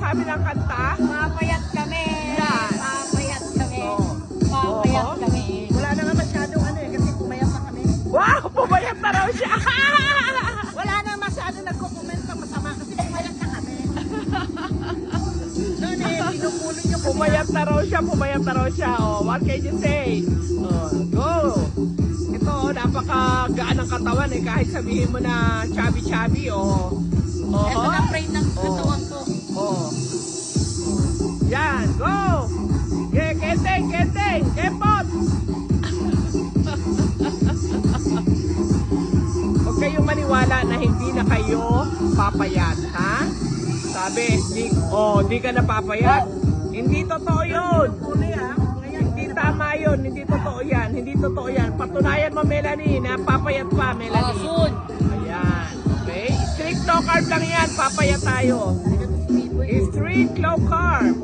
sabi ng kanta? Papayat kami. Yan. Papayat kami. Oo. Papayat Oo. kami. Wala na nga masyadong ano eh, kasi pumayat na kami. Wow! Pumayat na raw siya! Wala na masyado nagko-comment ng masama kasi pumayat na kami. Noon eh, pinupulo nyo kami. Pumayat na raw siya, pumayat na raw siya. Oh, what can you say? Oh, go! Ito, napakagaan ng katawan eh. Kahit sabihin mo na chubby-chubby, oh. Oh, Ito na frame ng katawan ko. oh. Yan, go! Yeah, kendeng, kendeng, kempot! Huwag kayong maniwala na hindi na kayo papayat, ha? Sabi, di ka na papayat. Hindi totoo yun. Uli ah. Ngayon, Hindi tama yun. Hindi totoo yan. Hindi totoo yan. Patunayan mo, Melanie, na papayat pa, Oh, Melanie. soon. Ayan. Okay? Strict low carb lang yan. Papayat tayo. talaga to si Biboy. Strict low carb.